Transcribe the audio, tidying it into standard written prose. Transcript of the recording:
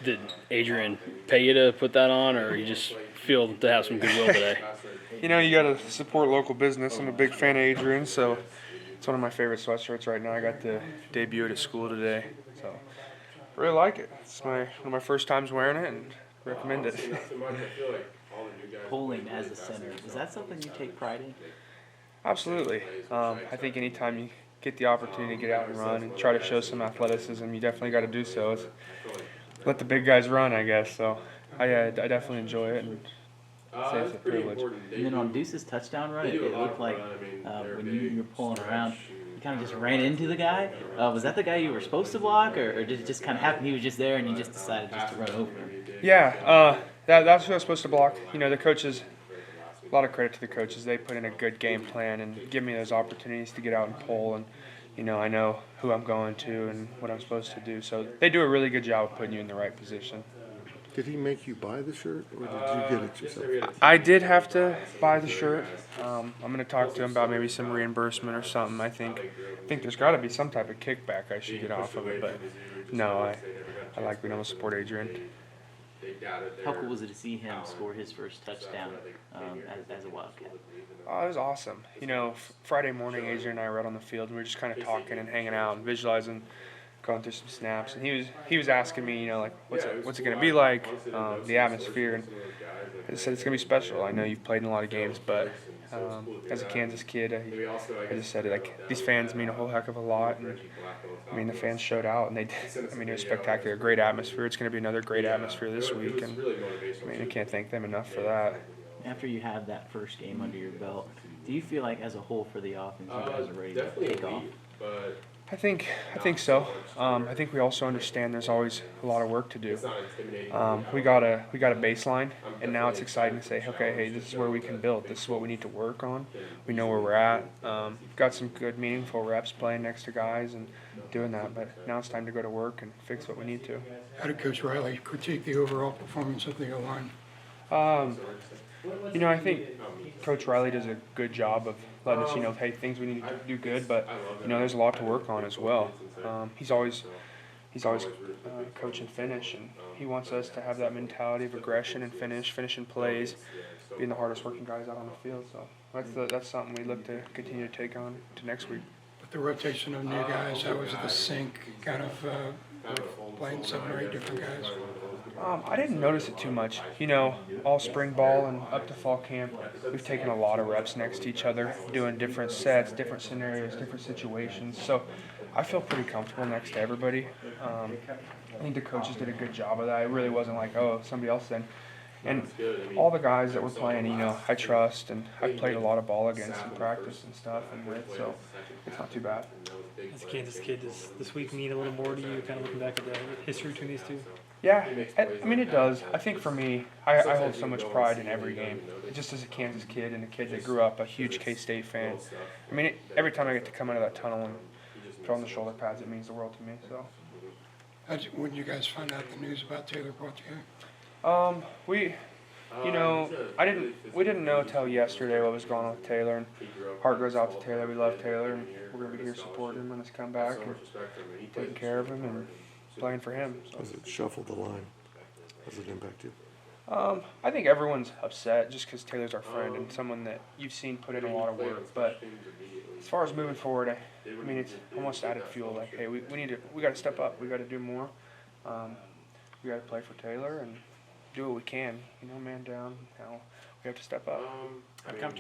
Did Adrian pay you to put that on, or you just feel to have some goodwill today? You know, you got to support local business. I'm a big fan of Adrian, so it's one of my favorite sweatshirts right now. I got to debut it at school today, so I really like it. It's one of my first times wearing it, and recommend it. Pulling as a center, is that something you take pride in? Absolutely. I think anytime you get the opportunity to get out and run and try to show some athleticism, you definitely got to do so. It's, let the big guys run, I guess. So I definitely enjoy it and say it's a privilege. And then on Deuce's touchdown run, it looked like when you were pulling around, you kind of just ran into the guy. Was that the guy you were supposed to block, or did it just kind of happen he was just there and you just decided just to run over him? Yeah, that's who I was supposed to block. You know, the coaches, a lot of credit to the coaches. They put in a good game plan and give me those opportunities to get out and pull. And, you know, I know who I'm going to and what I'm supposed to do. So they do a really good job of putting you in the right position. Did he make you buy the shirt, or did you get it yourself? I did have to buy the shirt. I'm going to talk to him about maybe some reimbursement or something. I think there's got to be some type of kickback I should get off of it. But no, I like being able to support Adrian. How cool was it to see him score his first touchdown as a Wildcat? Oh, it was awesome. You know, Friday morning, Adrian and I were out on the field. And we were just kind of talking and hanging out and visualizing, going through some snaps. And he was asking me, you know, like, what's it going to be like, the atmosphere. And I said it's going to be special. I know you've played in a lot of games, but as a Kansas kid, I just said, like, these fans mean a whole heck of a lot. And I mean, the fans showed out, and they did. I mean, it was spectacular. Great atmosphere. It's going to be another great atmosphere this week. And I mean, I can't thank them enough for that. After you have that first game under your belt, do you feel like as a whole for the offense, you guys are ready to take off? I think so. I think we also understand there's always a lot of work to do. We got a baseline, and now it's exciting to say, okay, hey, this is where we can build. This is what we need to work on. We know where we're at. Got some good, meaningful reps playing next to guys and doing that. But now it's time to go to work and fix what we need to. How did Coach Riley critique the overall performance of the O-line? You know, I think Coach Riley does a good job of letting us, you know, hey, things we need to do good, but you know, there's a lot to work on as well. He's always coach and finish, and he wants us to have that mentality of aggression and finishing plays, being the hardest working guys out on the field. So that's something we look to continue to take on to next week. With the rotation of new guys, how was the sync kind of playing 7 or 8 different guys? I didn't notice it too much. You know, all spring ball and up to fall camp, we've taken a lot of reps next to each other, doing different sets, different scenarios, different situations. So I feel pretty comfortable next to everybody. I think the coaches did a good job of that. It really wasn't like, oh, somebody else then. And all the guys that were playing, you know, I trust, and I've played a lot of ball against in practice and stuff, and with, so it's not too bad. As a Kansas kid, does this week mean a little more to you, kind of looking back at the history between these two? Yeah, I mean, it does. I think for me, I hold so much pride in every game. Just as a Kansas kid and a kid that grew up a huge K-State fan. I mean, every time I get to come out of that tunnel and throw on the shoulder pads, it means the world to me. So. When did you guys find out the news about Taylor Poitier? We didn't know till yesterday what was going on with Taylor, and heart goes out to Taylor. We love Taylor, and we're gonna be here supporting him when he's come back and taking care of him and playing for him. So. Does it shuffle the line? Does it impact you? I think everyone's upset just because Taylor's our friend and someone that you've seen put in a lot of work. But as far as moving forward, I mean, it's almost added fuel. Like, hey, we got to step up. We got to do more. We got to play for Taylor and do what we can. You know, man down. Now we have to step up.